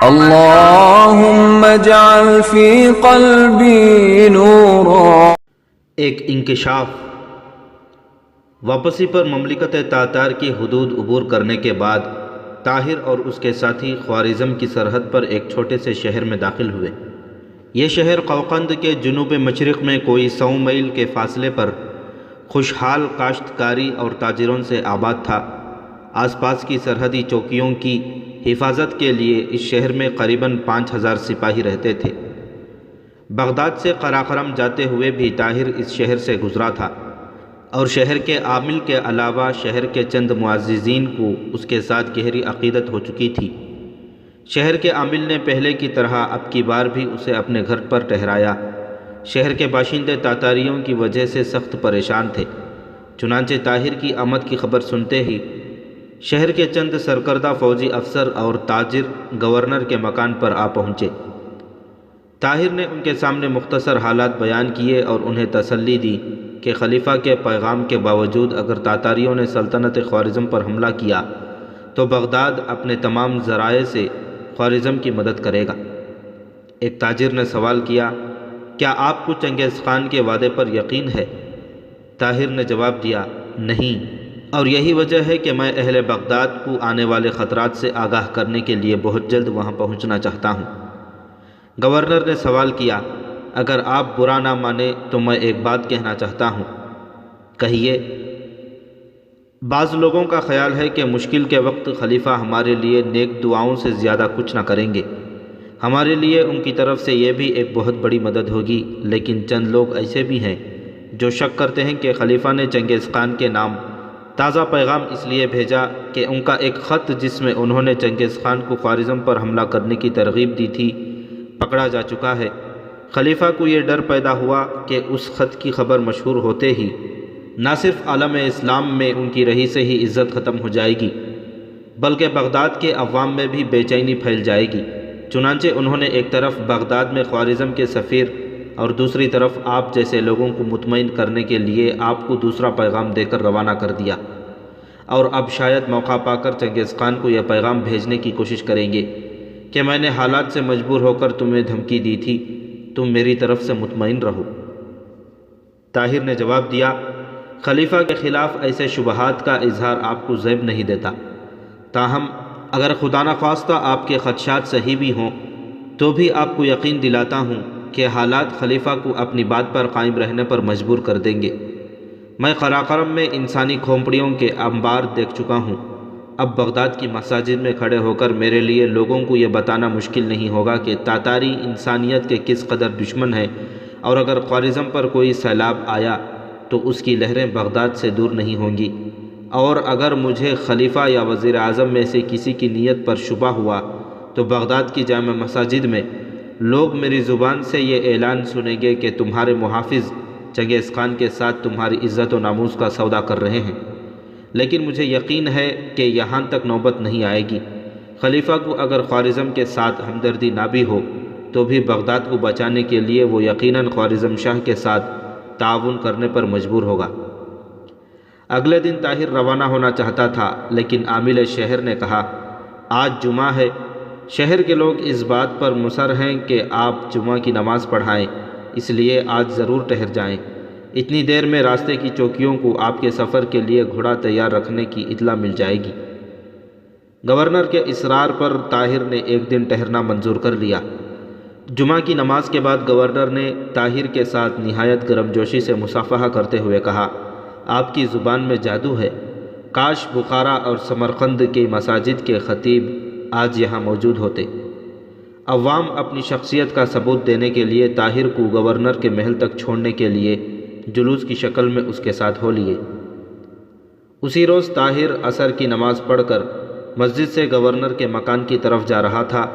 اللهم اجعل في قلبي نورا۔ ایک انکشاف۔ واپسی پر مملکت تاتار کی حدود عبور کرنے کے بعد طاہر اور اس کے ساتھی خوارزم کی سرحد پر ایک چھوٹے سے شہر میں داخل ہوئے۔ یہ شہر قوقند کے جنوب مشرق میں کوئی 100 میل کے فاصلے پر خوشحال کاشتکاری اور تاجروں سے آباد تھا۔ آس پاس کی سرحدی چوکیوں کی حفاظت کے لیے اس شہر میں قریباً 5000 سپاہی رہتے تھے۔ بغداد سے قراقرم جاتے ہوئے بھی طاہر اس شہر سے گزرا تھا، اور شہر کے عامل کے علاوہ شہر کے چند معززین کو اس کے ساتھ گہری عقیدت ہو چکی تھی۔ شہر کے عامل نے پہلے کی طرح اب کی بار بھی اسے اپنے گھر پر ٹھہرایا۔ شہر کے باشندے تاتاریوں کی وجہ سے سخت پریشان تھے، چنانچہ طاہر کی آمد کی خبر سنتے ہی شہر کے چند سرکردہ فوجی افسر اور تاجر گورنر کے مکان پر آ پہنچے۔ طاہر نے ان کے سامنے مختصر حالات بیان کیے اور انہیں تسلی دی کہ خلیفہ کے پیغام کے باوجود اگر تاتاریوں نے سلطنت خوارزم پر حملہ کیا تو بغداد اپنے تمام ذرائع سے خوارزم کی مدد کرے گا۔ ایک تاجر نے سوال کیا، کیا آپ کو چنگیز خان کے وعدے پر یقین ہے؟ طاہر نے جواب دیا، نہیں، اور یہی وجہ ہے کہ میں اہل بغداد کو آنے والے خطرات سے آگاہ کرنے کے لیے بہت جلد وہاں پہنچنا چاہتا ہوں۔ گورنر نے سوال کیا، اگر آپ برا نہ مانیں تو میں ایک بات کہنا چاہتا ہوں۔ کہیے۔ بعض لوگوں کا خیال ہے کہ مشکل کے وقت خلیفہ ہمارے لیے نیک دعاؤں سے زیادہ کچھ نہ کریں گے۔ ہمارے لیے ان کی طرف سے یہ بھی ایک بہت بڑی مدد ہوگی، لیکن چند لوگ ایسے بھی ہیں جو شک کرتے ہیں کہ خلیفہ نے چنگیز خان کے نام تازہ پیغام اس لیے بھیجا کہ ان کا ایک خط جس میں انہوں نے چنگیز خان کو خوارزم پر حملہ کرنے کی ترغیب دی تھی پکڑا جا چکا ہے۔ خلیفہ کو یہ ڈر پیدا ہوا کہ اس خط کی خبر مشہور ہوتے ہی نہ صرف عالم اسلام میں ان کی رہی سے ہی عزت ختم ہو جائے گی، بلکہ بغداد کے عوام میں بھی بے چینی پھیل جائے گی۔ چنانچہ انہوں نے ایک طرف بغداد میں خوارزم کے سفیر اور دوسری طرف آپ جیسے لوگوں کو مطمئن کرنے کے لیے آپ کو دوسرا پیغام دے کر روانہ کر دیا، اور اب شاید موقع پا کر چنگیز خان کو یہ پیغام بھیجنے کی کوشش کریں گے کہ میں نے حالات سے مجبور ہو کر تمہیں دھمکی دی تھی، تم میری طرف سے مطمئن رہو۔ طاہر نے جواب دیا، خلیفہ کے خلاف ایسے شبہات کا اظہار آپ کو زیب نہیں دیتا، تاہم اگر خدا نخواستہ آپ کے خدشات صحیح بھی ہوں تو بھی آپ کو یقین دلاتا ہوں کہ حالات خلیفہ کو اپنی بات پر قائم رہنے پر مجبور کر دیں گے۔ میں قراقرم میں انسانی کھوپڑیوں کے انبار دیکھ چکا ہوں، اب بغداد کی مساجد میں کھڑے ہو کر میرے لیے لوگوں کو یہ بتانا مشکل نہیں ہوگا کہ تاتاری انسانیت کے کس قدر دشمن ہے، اور اگر خوارزم پر کوئی سیلاب آیا تو اس کی لہریں بغداد سے دور نہیں ہوں گی، اور اگر مجھے خلیفہ یا وزیر اعظم میں سے کسی کی نیت پر شبہ ہوا تو بغداد کی جامع مساجد میں لوگ میری زبان سے یہ اعلان سنیں گے کہ تمہارے محافظ چنگیز خان کے ساتھ تمہاری عزت و ناموس کا سودا کر رہے ہیں۔ لیکن مجھے یقین ہے کہ یہاں تک نوبت نہیں آئے گی۔ خلیفہ کو اگر خوارزم کے ساتھ ہمدردی نہ بھی ہو تو بھی بغداد کو بچانے کے لیے وہ یقیناً خوارزم شاہ کے ساتھ تعاون کرنے پر مجبور ہوگا۔ اگلے دن طاہر روانہ ہونا چاہتا تھا، لیکن عامل شہر نے کہا، آج جمعہ ہے، شہر کے لوگ اس بات پر مصر ہیں کہ آپ جمعہ کی نماز پڑھائیں، اس لیے آج ضرور ٹھہر جائیں۔ اتنی دیر میں راستے کی چوکیوں کو آپ کے سفر کے لیے گھوڑا تیار رکھنے کی اطلاع مل جائے گی۔ گورنر کے اصرار پر طاہر نے ایک دن ٹھہرنا منظور کر لیا۔ جمعہ کی نماز کے بعد گورنر نے طاہر کے ساتھ نہایت گرمجوشی سے مصافحہ کرتے ہوئے کہا، آپ کی زبان میں جادو ہے، کاش بخارا اور سمرقند کے مساجد کے خطیب آج یہاں موجود ہوتے۔ عوام اپنی شخصیت کا ثبوت دینے کے لیے طاہر کو گورنر کے محل تک چھوڑنے کے لیے جلوس کی شکل میں اس کے ساتھ ہو لیے۔ اسی روز طاہر عصر کی نماز پڑھ کر مسجد سے گورنر کے مکان کی طرف جا رہا تھا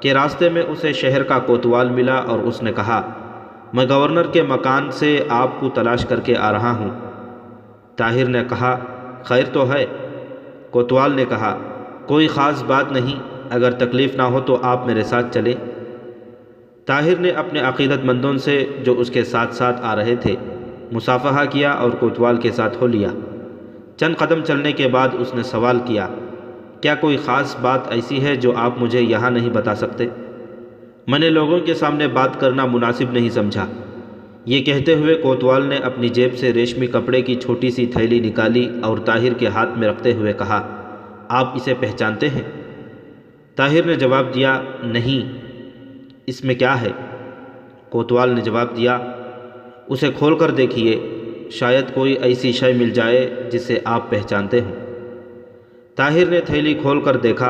کہ راستے میں اسے شہر کا کوتوال ملا اور اس نے کہا، میں گورنر کے مکان سے آپ کو تلاش کر کے آ رہا ہوں۔ طاہر نے کہا، خیر تو ہے؟ کوتوال نے کہا، کوئی خاص بات نہیں، اگر تکلیف نہ ہو تو آپ میرے ساتھ چلیں۔ طاہر نے اپنے عقیدت مندوں سے جو اس کے ساتھ ساتھ آ رہے تھے مصافحہ کیا اور کوتوال کے ساتھ ہو لیا۔ چند قدم چلنے کے بعد اس نے سوال کیا، کیا کوئی خاص بات ایسی ہے جو آپ مجھے یہاں نہیں بتا سکتے؟ میں نے لوگوں کے سامنے بات کرنا مناسب نہیں سمجھا۔ یہ کہتے ہوئے کوتوال نے اپنی جیب سے ریشمی کپڑے کی چھوٹی سی تھیلی نکالی اور طاہر کے ہاتھ میں رکھتے ہوئے کہا، آپ اسے پہچانتے ہیں؟ طاہر نے جواب دیا، نہیں، اس میں کیا ہے؟ کوتوال نے جواب دیا، اسے کھول کر دیکھیے، شاید کوئی ایسی شے مل جائے جسے آپ پہچانتے ہوں۔ طاہر نے تھیلی کھول کر دیکھا،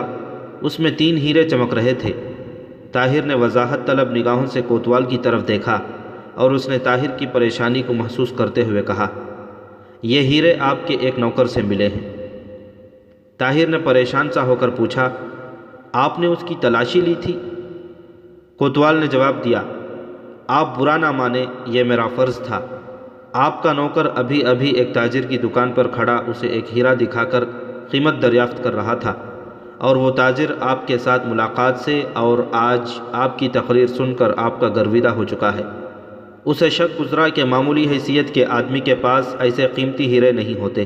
اس میں 3 ہیرے چمک رہے تھے۔ طاہر نے وضاحت طلب نگاہوں سے کوتوال کی طرف دیکھا اور اس نے طاہر کی پریشانی کو محسوس کرتے ہوئے کہا، یہ ہیرے آپ کے ایک نوکر سے ملے ہیں۔ طاہر نے پریشان سا ہو کر پوچھا، آپ نے اس کی تلاشی لی تھی؟ کوتوال نے جواب دیا، آپ برا نہ مانیں، یہ میرا فرض تھا۔ آپ کا نوکر ابھی ابھی ایک تاجر کی دکان پر کھڑا اسے ایک ہیرا دکھا کر قیمت دریافت کر رہا تھا، اور وہ تاجر آپ کے ساتھ ملاقات سے اور آج آپ کی تقریر سن کر آپ کا گرویدہ ہو چکا ہے۔ اسے شک گزرا کہ معمولی حیثیت کے آدمی کے پاس ایسے قیمتی ہیرے نہیں ہوتے۔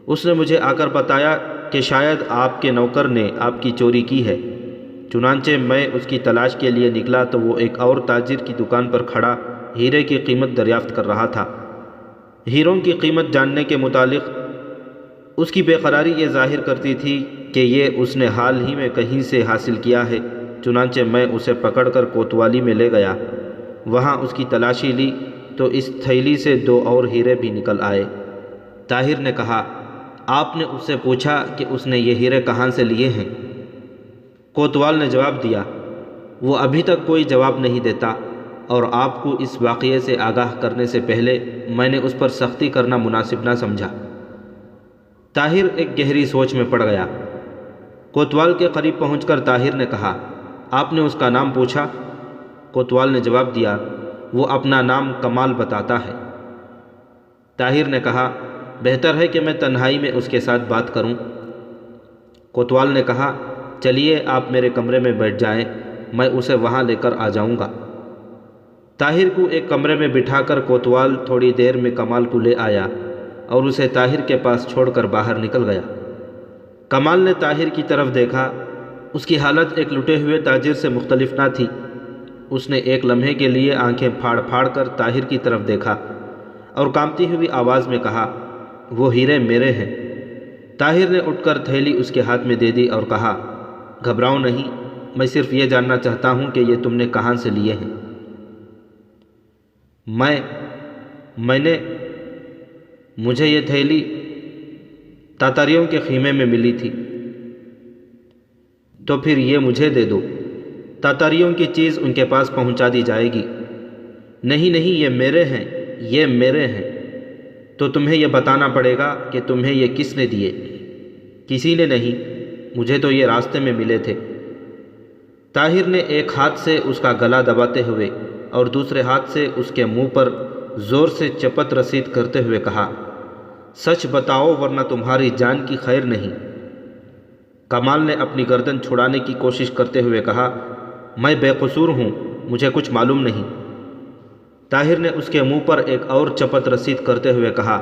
اس نے مجھے آ کر بتایا کہ شاید آپ کے نوکر نے آپ کی چوری کی ہے۔ چنانچہ میں اس کی تلاش کے لیے نکلا تو وہ ایک اور تاجر کی دکان پر کھڑا ہیرے کی قیمت دریافت کر رہا تھا۔ ہیروں کی قیمت جاننے کے متعلق اس کی بے قراری یہ ظاہر کرتی تھی کہ یہ اس نے حال ہی میں کہیں سے حاصل کیا ہے۔ چنانچہ میں اسے پکڑ کر کوتوالی میں لے گیا، وہاں اس کی تلاشی لی تو اس تھیلی سے 2 اور ہیرے بھی نکل آئے۔ طاہر نے کہا، آپ نے اس سے پوچھا کہ اس نے یہ ہیرے کہاں سے لیے ہیں؟ کوتوال نے جواب دیا، وہ ابھی تک کوئی جواب نہیں دیتا، اور آپ کو اس واقعے سے آگاہ کرنے سے پہلے میں نے اس پر سختی کرنا مناسب نہ سمجھا۔ طاہر ایک گہری سوچ میں پڑ گیا۔ کوتوال کے قریب پہنچ کر طاہر نے کہا، آپ نے اس کا نام پوچھا؟ کوتوال نے جواب دیا، وہ اپنا نام کمال بتاتا ہے۔ طاہر نے کہا، بہتر ہے کہ میں تنہائی میں اس کے ساتھ بات کروں۔ کوتوال نے کہا، چلیے آپ میرے کمرے میں بیٹھ جائیں، میں اسے وہاں لے کر آ جاؤں گا۔ طاہر کو ایک کمرے میں بٹھا کر کوتوال تھوڑی دیر میں کمال کو لے آیا اور اسے طاہر کے پاس چھوڑ کر باہر نکل گیا۔ کمال نے طاہر کی طرف دیکھا، اس کی حالت ایک لٹے ہوئے تاجر سے مختلف نہ تھی۔ اس نے ایک لمحے کے لیے آنکھیں پھاڑ پھاڑ کر طاہر کی طرف دیکھا اور کانپتی ہوئی آواز میں کہا، وہ ہیرے میرے ہیں۔ طاہر نے اٹھ کر تھیلی اس کے ہاتھ میں دے دی اور کہا، گھبراؤ نہیں، میں صرف یہ جاننا چاہتا ہوں کہ یہ تم نے کہاں سے لیے ہیں؟ مجھے یہ تھیلی تاتاریوں کے خیمے میں ملی تھی۔ تو پھر یہ مجھے دے دو، تاتاریوں کی چیز ان کے پاس پہنچا دی جائے گی۔ نہیں، یہ میرے ہیں، یہ میرے ہیں۔ تو تمہیں یہ بتانا پڑے گا کہ تمہیں یہ کس نے دیے؟ کسی نے نہیں، مجھے تو یہ راستے میں ملے تھے۔ طاہر نے ایک ہاتھ سے اس کا گلا دباتے ہوئے اور دوسرے ہاتھ سے اس کے منہ پر زور سے چپت رسید کرتے ہوئے کہا، سچ بتاؤ ورنہ تمہاری جان کی خیر نہیں۔ کمال نے اپنی گردن چھڑانے کی کوشش کرتے ہوئے کہا، میں بے قصور ہوں، مجھے کچھ معلوم نہیں۔ طاہر نے اس کے منہ پر ایک اور چپت رسید کرتے ہوئے کہا،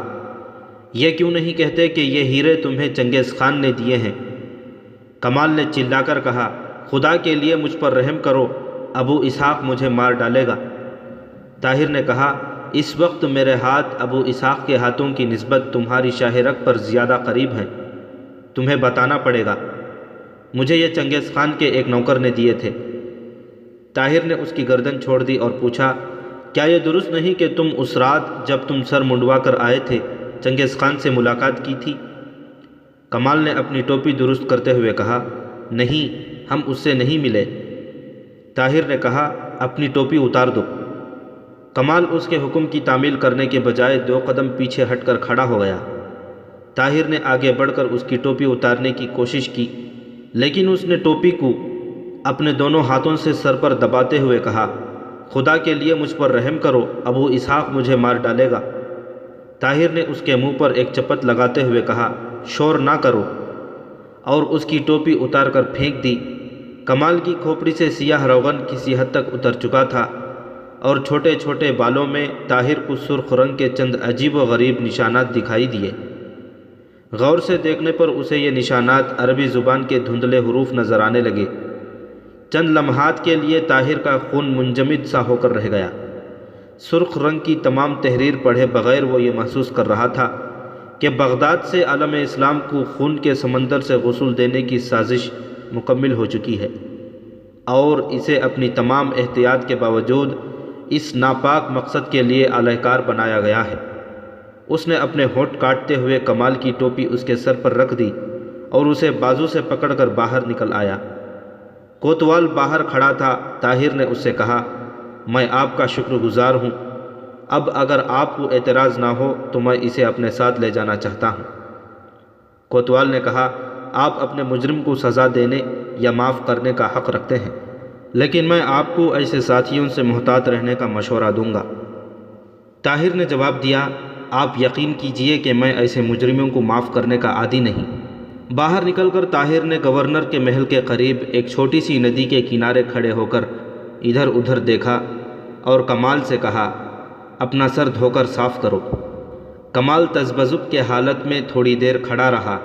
یہ کیوں نہیں کہتے کہ یہ ہیرے تمہیں چنگیز خان نے دیے ہیں؟ کمال نے چلا کر کہا، خدا کے لیے مجھ پر رحم کرو، ابو اسحاق مجھے مار ڈالے گا۔ طاہر نے کہا، اس وقت میرے ہاتھ ابو اسحاق کے ہاتھوں کی نسبت تمہاری شاہ رگ پر زیادہ قریب ہیں، تمہیں بتانا پڑے گا۔ مجھے یہ چنگیز خان کے ایک نوکر نے دیے تھے۔ طاہر نے اس کی گردن چھوڑ دی اور پوچھا، کیا یہ درست نہیں کہ تم اس رات جب تم سر منڈوا کر آئے تھے چنگیز خان سے ملاقات کی تھی؟ کمال نے اپنی ٹوپی درست کرتے ہوئے کہا، نہیں، ہم اس سے نہیں ملے۔ طاہر نے کہا، اپنی ٹوپی اتار دو۔ کمال اس کے حکم کی تعمیل کرنے کے بجائے 2 قدم پیچھے ہٹ کر کھڑا ہو گیا۔ طاہر نے آگے بڑھ کر اس کی ٹوپی اتارنے کی کوشش کی، لیکن اس نے ٹوپی کو اپنے دونوں ہاتھوں سے سر پر دباتے ہوئے کہا، خدا کے لیے مجھ پر رحم کرو، ابو اسحاق مجھے مار ڈالے گا۔ طاہر نے اس کے منہ پر ایک چپت لگاتے ہوئے کہا، شور نہ کرو، اور اس کی ٹوپی اتار کر پھینک دی۔ کمال کی کھوپڑی سے سیاہ روغن کسی حد تک اتر چکا تھا اور چھوٹے چھوٹے بالوں میں طاہر کو سرخ رنگ کے چند عجیب و غریب نشانات دکھائی دیے۔ غور سے دیکھنے پر اسے یہ نشانات عربی زبان کے دھندلے حروف نظر آنے لگے۔ چند لمحات کے لیے طاہر کا خون منجمد سا ہو کر رہ گیا۔ سرخ رنگ کی تمام تحریر پڑھے بغیر وہ یہ محسوس کر رہا تھا کہ بغداد سے عالم اسلام کو خون کے سمندر سے غسل دینے کی سازش مکمل ہو چکی ہے، اور اسے اپنی تمام احتیاط کے باوجود اس ناپاک مقصد کے لیے اعلی کار بنایا گیا ہے۔ اس نے اپنے ہونٹ کاٹتے ہوئے کمال کی ٹوپی اس کے سر پر رکھ دی اور اسے بازو سے پکڑ کر باہر نکل آیا۔ کوتوال باہر کھڑا تھا۔ طاہر نے اس سے کہا، میں آپ کا شکر گزار ہوں، اب اگر آپ کو اعتراض نہ ہو تو میں اسے اپنے ساتھ لے جانا چاہتا ہوں۔ کوتوال نے کہا، آپ اپنے مجرم کو سزا دینے یا معاف کرنے کا حق رکھتے ہیں، لیکن میں آپ کو ایسے ساتھیوں سے محتاط رہنے کا مشورہ دوں گا۔ طاہر نے جواب دیا، آپ یقین کیجئے کہ میں ایسے مجرموں کو معاف کرنے کا عادی نہیں۔ باہر نکل کر طاہر نے گورنر کے محل کے قریب ایک چھوٹی سی ندی کے کنارے کھڑے ہو کر ادھر ادھر دیکھا اور کمال سے کہا، اپنا سر دھو کر صاف کرو۔ کمال تذبذب کے حالت میں تھوڑی دیر کھڑا رہا،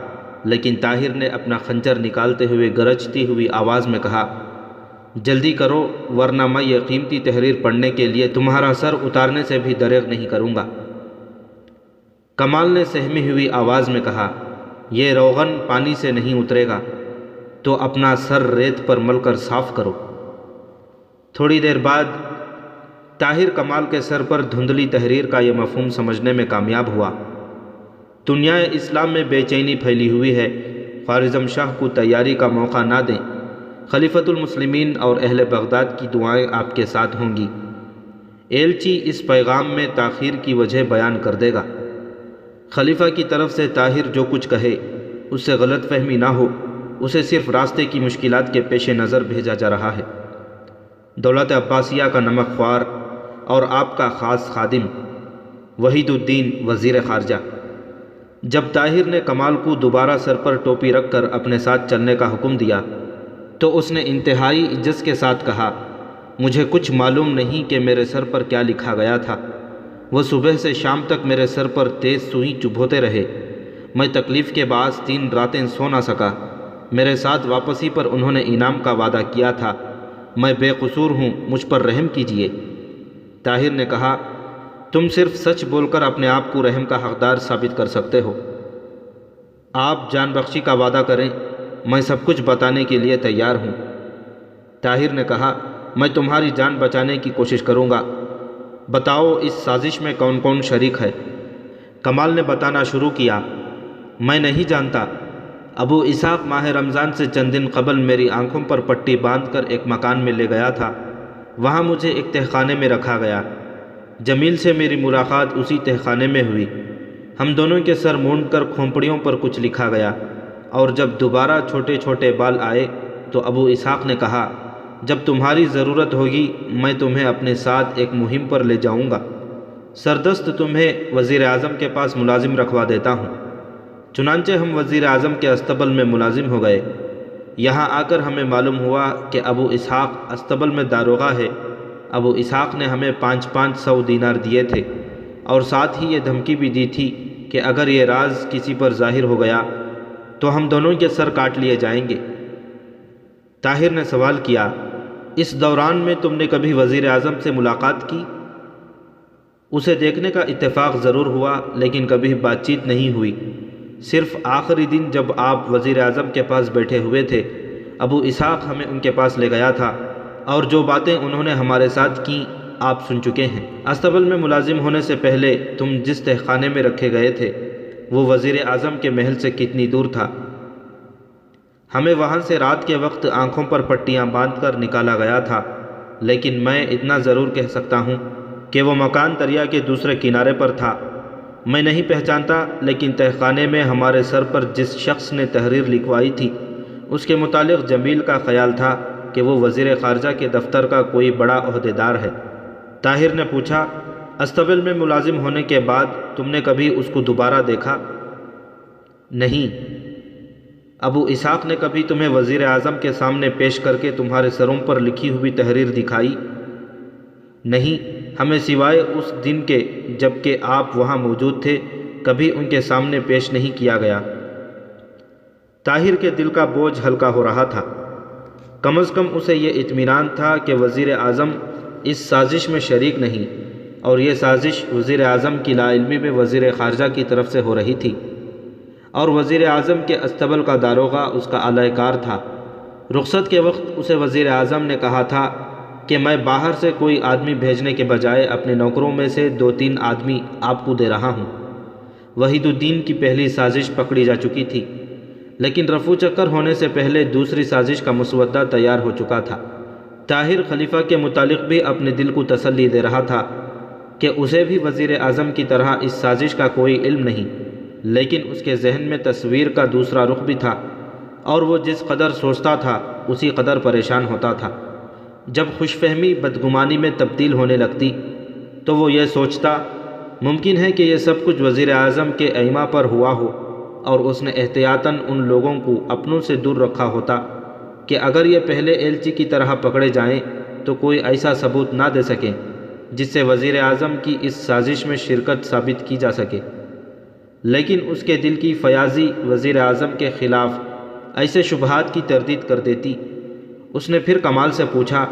لیکن طاہر نے اپنا خنجر نکالتے ہوئے گرجتی ہوئی آواز میں کہا، جلدی کرو ورنہ میں یہ قیمتی تحریر پڑھنے کے لیے تمہارا سر اتارنے سے بھی دریغ نہیں کروں گا۔ کمال نے سہمی ہوئی آواز میں کہا، یہ روغن پانی سے نہیں اترے گا، تو اپنا سر ریت پر مل کر صاف کرو۔ تھوڑی دیر بعد طاہر کمال کے سر پر دھندلی تحریر کا یہ مفہوم سمجھنے میں کامیاب ہوا۔ دنیا اسلام میں بے چینی پھیلی ہوئی ہے، خوارزم شاہ کو تیاری کا موقع نہ دیں، خلیفۃ المسلمین اور اہل بغداد کی دعائیں آپ کے ساتھ ہوں گی۔ ایلچی اس پیغام میں تاخیر کی وجہ بیان کر دے گا۔ خلیفہ کی طرف سے طاہر جو کچھ کہے اس سے غلط فہمی نہ ہو، اسے صرف راستے کی مشکلات کے پیش نظر بھیجا جا رہا ہے۔ دولت عباسیہ کا نمک خوار اور آپ کا خاص خادم وحید الدین وزیر خارجہ۔ جب طاہر نے کمال کو دوبارہ سر پر ٹوپی رکھ کر اپنے ساتھ چلنے کا حکم دیا تو اس نے انتہائی عجز کے ساتھ کہا، مجھے کچھ معلوم نہیں کہ میرے سر پر کیا لکھا گیا تھا۔ وہ صبح سے شام تک میرے سر پر تیز سوئی چبھوتے رہے، میں تکلیف کے باعث 3 راتیں سو نہ سکا۔ میرے ساتھ واپسی پر انہوں نے انعام کا وعدہ کیا تھا، میں بے قصور ہوں، مجھ پر رحم کیجیے۔ طاہر نے کہا، تم صرف سچ بول کر اپنے آپ کو رحم کا حقدار ثابت کر سکتے ہو۔ آپ جان بخشی کا وعدہ کریں، میں سب کچھ بتانے کے لیے تیار ہوں۔ طاہر نے کہا، میں تمہاری جان بچانے کی کوشش کروں گا، بتاؤ اس سازش میں کون کون شریک ہے؟ کمال نے بتانا شروع کیا، میں نہیں جانتا۔ ابو اسحاق ماہ رمضان سے چند دن قبل میری آنکھوں پر پٹی باندھ کر ایک مکان میں لے گیا تھا، وہاں مجھے ایک تہخانے میں رکھا گیا۔ جمیل سے میری ملاقات اسی تہخانے میں ہوئی، ہم دونوں کے سر مونڈ کر کھوپڑیوں پر کچھ لکھا گیا، اور جب دوبارہ چھوٹے چھوٹے بال آئے تو ابو اسحاق نے کہا، جب تمہاری ضرورت ہوگی میں تمہیں اپنے ساتھ ایک مہم پر لے جاؤں گا، سردست تمہیں وزیر اعظم کے پاس ملازم رکھوا دیتا ہوں۔ چنانچہ ہم وزیر اعظم کے استبل میں ملازم ہو گئے۔ یہاں آ کر ہمیں معلوم ہوا کہ ابو اسحاق استبل میں داروغہ ہے۔ ابو اسحاق نے ہمیں 500 دینار دیے تھے، اور ساتھ ہی یہ دھمکی بھی دی تھی کہ اگر یہ راز کسی پر ظاہر ہو گیا تو ہم دونوں کے سر کاٹ لیے جائیں گے۔ طاہر نے سوال کیا، اس دوران میں تم نے کبھی وزیر اعظم سے ملاقات کی؟ اسے دیکھنے کا اتفاق ضرور ہوا، لیکن کبھی بات چیت نہیں ہوئی۔ صرف آخری دن جب آپ وزیر اعظم کے پاس بیٹھے ہوئے تھے، ابو اسحاق ہمیں ان کے پاس لے گیا تھا، اور جو باتیں انہوں نے ہمارے ساتھ کیں آپ سن چکے ہیں۔ استبل میں ملازم ہونے سے پہلے تم جس تہخانے میں رکھے گئے تھے وہ وزیر اعظم کے محل سے کتنی دور تھا؟ ہمیں وہاں سے رات کے وقت آنکھوں پر پٹیاں باندھ کر نکالا گیا تھا، لیکن میں اتنا ضرور کہہ سکتا ہوں کہ وہ مکان دریا کے دوسرے کنارے پر تھا۔ میں نہیں پہچانتا، لیکن تہخانے میں ہمارے سر پر جس شخص نے تحریر لکھوائی تھی اس کے متعلق جمیل کا خیال تھا کہ وہ وزیر خارجہ کے دفتر کا کوئی بڑا عہدیدار ہے۔ طاہر نے پوچھا، استبل میں ملازم ہونے کے بعد تم نے کبھی اس کو دوبارہ دیکھا؟ نہیں۔ ابو اسحاق نے کبھی تمہیں وزیر اعظم کے سامنے پیش کر کے تمہارے سروں پر لکھی ہوئی تحریر دکھائی؟ نہیں، ہمیں سوائے اس دن کے جب کہ آپ وہاں موجود تھے کبھی ان کے سامنے پیش نہیں کیا گیا۔ طاہر کے دل کا بوجھ ہلکا ہو رہا تھا۔ کم از کم اسے یہ اطمینان تھا کہ وزیر اعظم اس سازش میں شریک نہیں، اور یہ سازش وزیر اعظم کی لا علمی میں وزیر خارجہ کی طرف سے ہو رہی تھی، اور وزیر اعظم کے استبل کا داروغہ اس کا اعلی کار تھا۔ رخصت کے وقت اسے وزیر اعظم نے کہا تھا کہ میں باہر سے کوئی آدمی بھیجنے کے بجائے اپنے نوکروں میں سے 2-3 آدمی آپ کو دے رہا ہوں۔ وحید الدین کی پہلی سازش پکڑی جا چکی تھی، لیکن رفو چکر ہونے سے پہلے دوسری سازش کا مسودہ تیار ہو چکا تھا۔ طاہر خلیفہ کے متعلق بھی اپنے دل کو تسلی دے رہا تھا کہ اسے بھی وزیر اعظم کی طرح اس سازش کا کوئی علم نہیں، لیکن اس کے ذہن میں تصویر کا دوسرا رخ بھی تھا، اور وہ جس قدر سوچتا تھا اسی قدر پریشان ہوتا تھا۔ جب خوش فہمی بدگمانی میں تبدیل ہونے لگتی تو وہ یہ سوچتا ممکن ہے کہ یہ سب کچھ وزیر اعظم کے ایما پر ہوا ہو، اور اس نے احتیاطاً ان لوگوں کو اپنوں سے دور رکھا ہوتا کہ اگر یہ پہلے ایلچی کی طرح پکڑے جائیں تو کوئی ایسا ثبوت نہ دے سکیں جس سے وزیر اعظم کی اس سازش میں شرکت ثابت کی جا سکے۔ لیکن اس کے دل کی فیاضی وزیر اعظم کے خلاف ایسے شبہات کی تردید کر دیتی۔ اس نے پھر کمال سے پوچھا،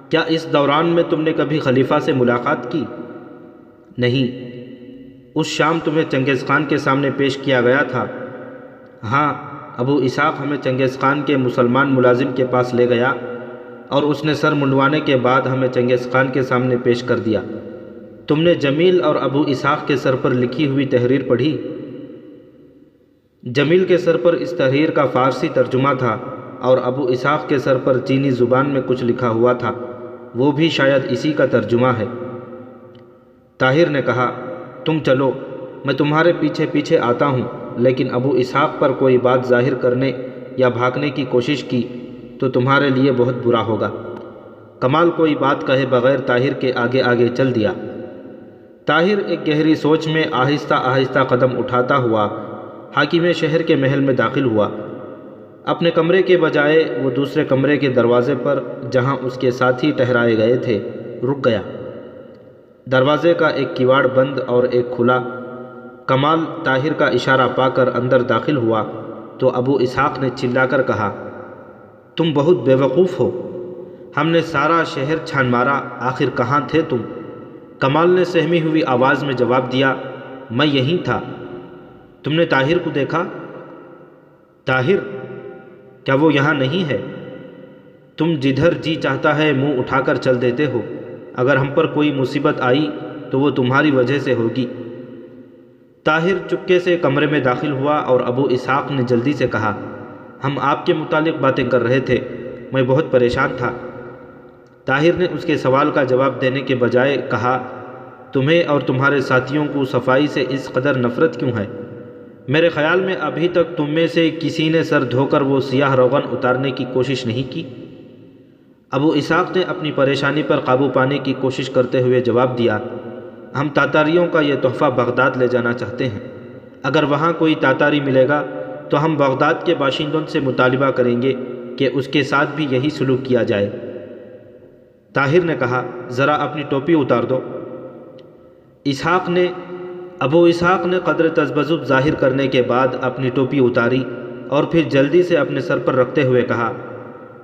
کیا اس دوران میں تم نے کبھی خلیفہ سے ملاقات کی؟ نہیں۔ اس شام تمہیں چنگیز خان کے سامنے پیش کیا گیا تھا؟ ہاں، ابو اسحاق ہمیں چنگیز خان کے مسلمان ملازم کے پاس لے گیا، اور اس نے سر منڈوانے کے بعد ہمیں چنگیز خان کے سامنے پیش کر دیا۔ تم نے جمیل اور ابو اسحاق کے سر پر لکھی ہوئی تحریر پڑھی؟ جمیل کے سر پر اس تحریر کا فارسی ترجمہ تھا، اور ابو اسحاق کے سر پر چینی زبان میں کچھ لکھا ہوا تھا، وہ بھی شاید اسی کا ترجمہ ہے۔ طاہر نے کہا، تم چلو، میں تمہارے پیچھے پیچھے آتا ہوں، لیکن ابو اسحاق پر کوئی بات ظاہر کرنے یا بھاگنے کی کوشش کی تو تمہارے لیے بہت برا ہوگا۔ کمال کوئی بات کہے بغیر طاہر کے آگے آگے چل دیا۔ طاہر ایک گہری سوچ میں آہستہ آہستہ قدم اٹھاتا ہوا حاکم شہر کے محل میں داخل ہوا۔ اپنے کمرے کے بجائے وہ دوسرے کمرے کے دروازے پر جہاں اس کے ساتھی ٹھہرائے گئے تھے رک گیا۔ دروازے کا ایک کیواڑ بند اور ایک کھلا۔ کمال طاہر کا اشارہ پا کر اندر داخل ہوا تو ابو اسحاق نے چلا کر کہا، تم بہت بے وقوف ہو، ہم نے سارا شہر چھان مارا، آخر کہاں تھے تم؟ کمال نے سہمی ہوئی آواز میں جواب دیا، میں یہیں تھا۔ تم نے طاہر کو دیکھا؟ طاہر؟ کیا وہ یہاں نہیں ہے؟ تم جدھر جی چاہتا ہے منہ اٹھا کر چل دیتے ہو، اگر ہم پر کوئی مصیبت آئی تو وہ تمہاری وجہ سے ہوگی۔ طاہر چپکے سے کمرے میں داخل ہوا اور ابو اسحاق نے جلدی سے کہا، ہم آپ کے متعلق باتیں کر رہے تھے، میں بہت پریشان تھا۔ طاہر نے اس کے سوال کا جواب دینے کے بجائے کہا، تمہیں اور تمہارے ساتھیوں کو صفائی سے اس قدر نفرت کیوں ہے؟ میرے خیال میں ابھی تک تم میں سے کسی نے سر دھو کر وہ سیاہ روغن اتارنے کی کوشش نہیں کی۔ ابو اسحاق نے اپنی پریشانی پر قابو پانے کی کوشش کرتے ہوئے جواب دیا، ہم تاتاریوں کا یہ تحفہ بغداد لے جانا چاہتے ہیں۔ اگر وہاں کوئی تاتاری ملے گا تو ہم بغداد کے باشندوں سے مطالبہ کریں گے کہ اس کے ساتھ بھی یہی سلوک کیا جائے۔ طاہر نے کہا، ذرا اپنی ٹوپی اتار دو۔ ابو اسحاق نے قدر تذبذب ظاہر کرنے کے بعد اپنی ٹوپی اتاری اور پھر جلدی سے اپنے سر پر رکھتے ہوئے کہا،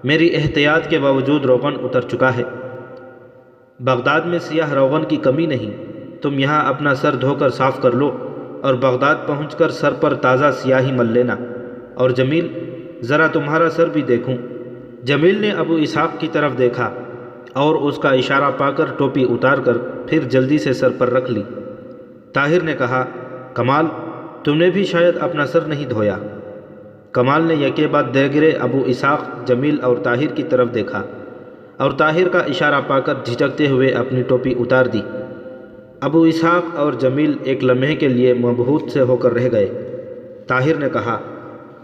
میری احتیاط کے باوجود روغن اتر چکا ہے۔ بغداد میں سیاہ روغن کی کمی نہیں، تم یہاں اپنا سر دھو کر صاف کر لو اور بغداد پہنچ کر سر پر تازہ سیاہی مل لینا۔ اور جمیل، ذرا تمہارا سر بھی دیکھوں۔ جمیل نے ابو اسحاق کی طرف دیکھا اور اس کا اشارہ پا کر ٹوپی اتار کر پھر جلدی سے سر پر رکھ لی۔ طاہر نے کہا، کمال، تم نے بھی شاید اپنا سر نہیں دھویا۔ کمال نے یکے بعد دیگرے ابو اسحاق، جمیل اور طاہر کی طرف دیکھا اور طاہر کا اشارہ پا کر جھجکتے ہوئے اپنی ٹوپی اتار دی۔ ابو اسحاق اور جمیل ایک لمحے کے لیے مبہوت سے ہو کر رہ گئے۔ طاہر نے کہا،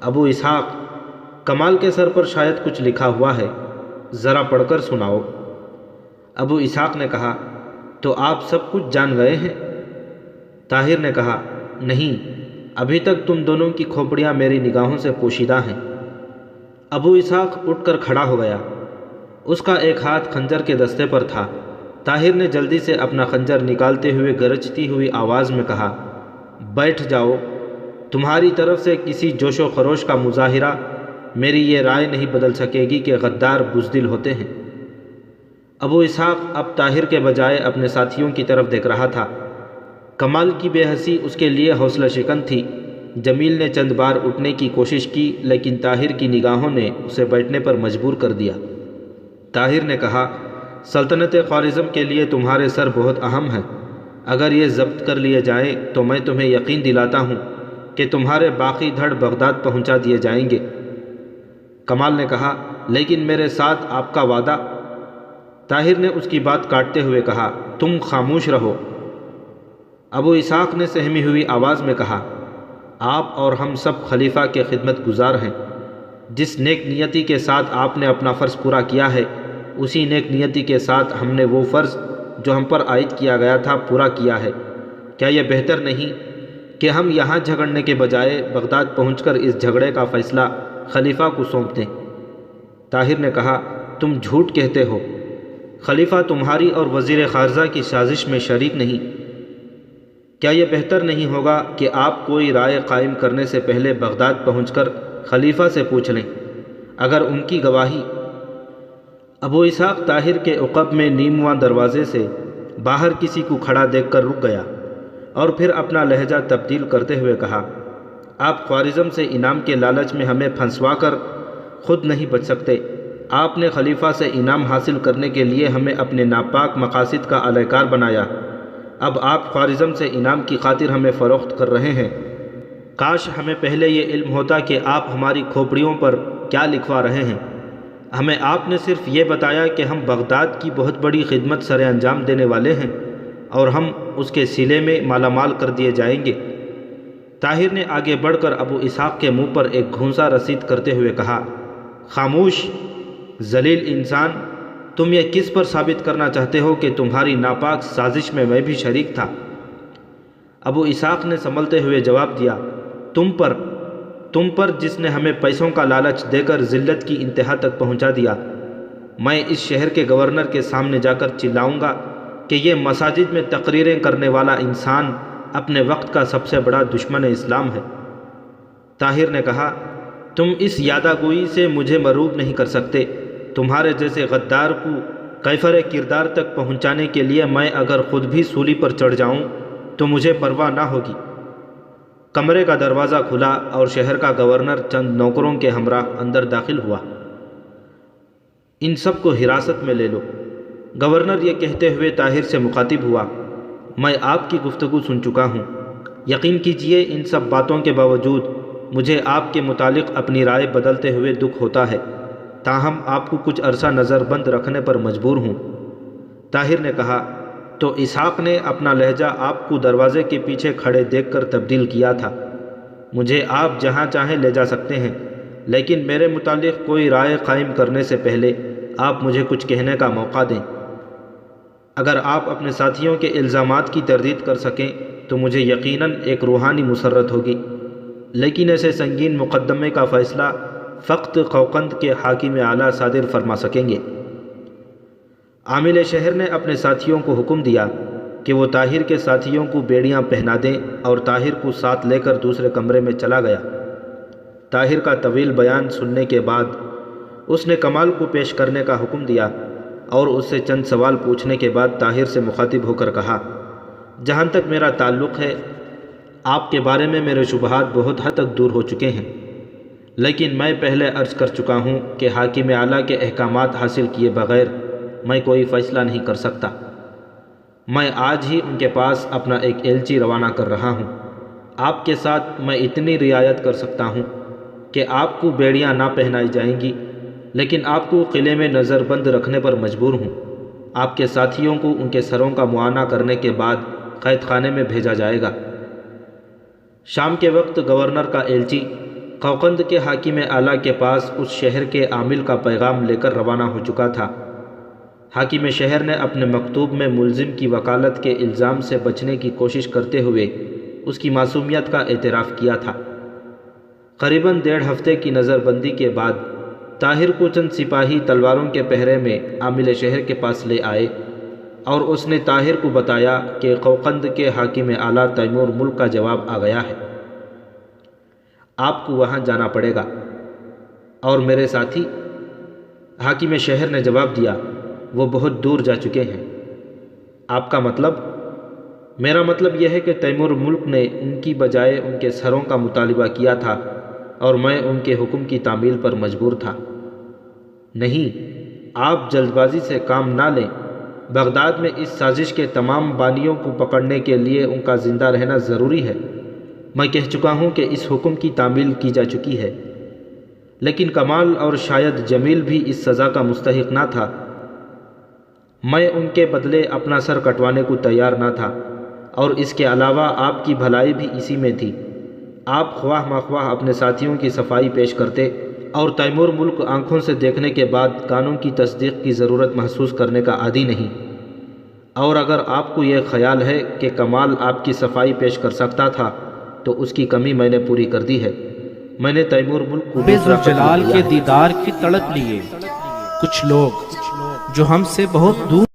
ابو اسحاق، کمال کے سر پر شاید کچھ لکھا ہوا ہے، ذرا پڑھ کر سناؤ۔ ابو اسحاق نے کہا، تو آپ سب کچھ جان گئے ہیں؟ طاہر نے کہا، نہیں، ابھی تک تم دونوں کی کھوپڑیاں میری نگاہوں سے پوشیدہ ہیں۔ ابو اسحاق اٹھ کر کھڑا ہو گیا، اس کا ایک ہاتھ خنجر کے دستے پر تھا۔ طاہر نے جلدی سے اپنا خنجر نکالتے ہوئے گرجتی ہوئی آواز میں کہا، بیٹھ جاؤ، تمہاری طرف سے کسی جوش و خروش کا مظاہرہ میری یہ رائے نہیں بدل سکے گی کہ غدار بزدل ہوتے ہیں۔ ابو اسحاق اب طاہر کے بجائے اپنے ساتھیوں کی طرف دیکھ رہا تھا۔ کمال کی بے حسی اس کے لیے حوصلہ شکن تھی۔ جمیل نے چند بار اٹھنے کی کوشش کی لیکن طاہر کی نگاہوں نے اسے بیٹھنے پر مجبور کر دیا۔ طاہر نے کہا، سلطنت خوارزم کے لیے تمہارے سر بہت اہم ہیں، اگر یہ ضبط کر لیے جائیں تو میں تمہیں یقین دلاتا ہوں کہ تمہارے باقی دھڑ بغداد پہنچا دیے جائیں گے۔ کمال نے کہا، لیکن میرے ساتھ آپ کا وعدہ؟ طاہر نے اس کی بات کاٹتے ہوئے کہا، تم خاموش رہو۔ ابو اسحاق نے سہمی ہوئی آواز میں کہا، آپ اور ہم سب خلیفہ کے خدمت گزار ہیں۔ جس نیک نیتی کے ساتھ آپ نے اپنا فرض پورا کیا ہے، اسی نیک نیتی کے ساتھ ہم نے وہ فرض جو ہم پر عائد کیا گیا تھا پورا کیا ہے۔ کیا یہ بہتر نہیں کہ ہم یہاں جھگڑنے کے بجائے بغداد پہنچ کر اس جھگڑے کا فیصلہ خلیفہ کو سونپ دیں؟ طاہر نے کہا، تم جھوٹ کہتے ہو، خلیفہ تمہاری اور وزیر خارجہ کی سازش میں شریک نہیں۔ کیا یہ بہتر نہیں ہوگا کہ آپ کوئی رائے قائم کرنے سے پہلے بغداد پہنچ کر خلیفہ سے پوچھ لیں؟ اگر ان کی گواہی… ابو اسحاق طاہر کے عقب میں نیمواں دروازے سے باہر کسی کو کھڑا دیکھ کر رک گیا اور پھر اپنا لہجہ تبدیل کرتے ہوئے کہا، آپ خوارزم سے انعام کے لالچ میں ہمیں پھنسوا کر خود نہیں بچ سکتے۔ آپ نے خلیفہ سے انعام حاصل کرنے کے لیے ہمیں اپنے ناپاک مقاصد کا اہلکار بنایا۔ اب آپ خوارزم سے انعام کی خاطر ہمیں فروخت کر رہے ہیں۔ کاش ہمیں پہلے یہ علم ہوتا کہ آپ ہماری کھوپڑیوں پر کیا لکھوا رہے ہیں۔ ہمیں آپ نے صرف یہ بتایا کہ ہم بغداد کی بہت بڑی خدمت سر انجام دینے والے ہیں اور ہم اس کے صلے میں مالا مال کر دیے جائیں گے۔ طاہر نے آگے بڑھ کر ابو اسحاق کے منہ پر ایک گھونسا رسید کرتے ہوئے کہا، خاموش ذلیل انسان، تم یہ کس پر ثابت کرنا چاہتے ہو کہ تمہاری ناپاک سازش میں بھی شریک تھا؟ ابو اسحاق نے سنبھلتے ہوئے جواب دیا، تم پر جس نے ہمیں پیسوں کا لالچ دے کر ذلت کی انتہا تک پہنچا دیا۔ میں اس شہر کے گورنر کے سامنے جا کر چلاؤں گا کہ یہ مساجد میں تقریریں کرنے والا انسان اپنے وقت کا سب سے بڑا دشمن اسلام ہے۔ طاہر نے کہا، تم اس یادہ گوئی سے مجھے مروب نہیں کر سکتے۔ تمہارے جیسے غدار کو کیفر کردار تک پہنچانے کے لیے میں اگر خود بھی سولی پر چڑھ جاؤں تو مجھے پرواہ نہ ہوگی۔ کمرے کا دروازہ کھلا اور شہر کا گورنر چند نوکروں کے ہمراہ اندر داخل ہوا۔ ان سب کو حراست میں لے لو، گورنر یہ کہتے ہوئے طاہر سے مخاطب ہوا، میں آپ کی گفتگو سن چکا ہوں۔ یقین کیجئے ان سب باتوں کے باوجود مجھے آپ کے متعلق اپنی رائے بدلتے ہوئے دکھ ہوتا ہے، تاہم آپ کو کچھ عرصہ نظر بند رکھنے پر مجبور ہوں۔ طاہر نے کہا، تو اسحاق نے اپنا لہجہ آپ کو دروازے کے پیچھے کھڑے دیکھ کر تبدیل کیا تھا۔ مجھے آپ جہاں چاہیں لے جا سکتے ہیں، لیکن میرے متعلق کوئی رائے قائم کرنے سے پہلے آپ مجھے کچھ کہنے کا موقع دیں۔ اگر آپ اپنے ساتھیوں کے الزامات کی تردید کر سکیں تو مجھے یقیناً ایک روحانی مسرت ہوگی، لیکن ایسے سنگین مقدمے کا فیصلہ فقط قوقند کے حاکم اعلیٰ صادر فرما سکیں گے۔ عامل شہر نے اپنے ساتھیوں کو حکم دیا کہ وہ طاہر کے ساتھیوں کو بیڑیاں پہنا دیں اور طاہر کو ساتھ لے کر دوسرے کمرے میں چلا گیا۔ طاہر کا طویل بیان سننے کے بعد اس نے کمال کو پیش کرنے کا حکم دیا اور اس سے چند سوال پوچھنے کے بعد طاہر سے مخاطب ہو کر کہا، جہاں تک میرا تعلق ہے آپ کے بارے میں میرے شبہات بہت حد تک دور ہو چکے ہیں، لیکن میں پہلے عرض کر چکا ہوں کہ حاکم اعلیٰ کے احکامات حاصل کیے بغیر میں کوئی فیصلہ نہیں کر سکتا۔ میں آج ہی ان کے پاس اپنا ایک ایلچی روانہ کر رہا ہوں۔ آپ کے ساتھ میں اتنی رعایت کر سکتا ہوں کہ آپ کو بیڑیاں نہ پہنائی جائیں گی، لیکن آپ کو قلعے میں نظر بند رکھنے پر مجبور ہوں۔ آپ کے ساتھیوں کو ان کے سروں کا معائنہ کرنے کے بعد قید خانے میں بھیجا جائے گا۔ شام کے وقت گورنر کا ایلچی قوقند کے حاکم اعلیٰ کے پاس اس شہر کے عامل کا پیغام لے کر روانہ ہو چکا تھا۔ حاکم شہر نے اپنے مکتوب میں ملزم کی وکالت کے الزام سے بچنے کی کوشش کرتے ہوئے اس کی معصومیت کا اعتراف کیا تھا۔ قریباً 1.5 ہفتے کی نظر بندی کے بعد طاہر کو چند سپاہی تلواروں کے پہرے میں عامل شہر کے پاس لے آئے اور اس نے طاہر کو بتایا کہ قوقند کے حاکم اعلیٰ تیمور ملک کا جواب آ گیا ہے، آپ کو وہاں جانا پڑے گا۔ اور میرے ساتھی حاکم شہر نے جواب دیا، وہ بہت دور جا چکے ہیں۔ آپ کا مطلب؟ میرا مطلب یہ ہے کہ تیمور ملک نے ان کی بجائے ان کے سروں کا مطالبہ کیا تھا اور میں ان کے حکم کی تعمیل پر مجبور تھا۔ نہیں، آپ جلد بازی سے کام نہ لیں۔ بغداد میں اس سازش کے تمام بانیوں کو پکڑنے کے لیے ان کا زندہ رہنا ضروری ہے۔ میں کہہ چکا ہوں کہ اس حکم کی تعمیل کی جا چکی ہے، لیکن کمال اور شاید جمیل بھی اس سزا کا مستحق نہ تھا۔ میں ان کے بدلے اپنا سر کٹوانے کو تیار نہ تھا، اور اس کے علاوہ آپ کی بھلائی بھی اسی میں تھی۔ آپ خواہ مخواہ اپنے ساتھیوں کی صفائی پیش کرتے، اور تیمور ملک آنکھوں سے دیکھنے کے بعد کانوں کی تصدیق کی ضرورت محسوس کرنے کا عادی نہیں۔ اور اگر آپ کو یہ خیال ہے کہ کمال آپ کی صفائی پیش کر سکتا تھا تو اس کی کمی میں نے پوری کر دی ہے۔ میں نے تیمور ملک کو ذوالجلال کے دیدار کی تڑپ لیے کچھ لوگ جو ہم سے بہت دور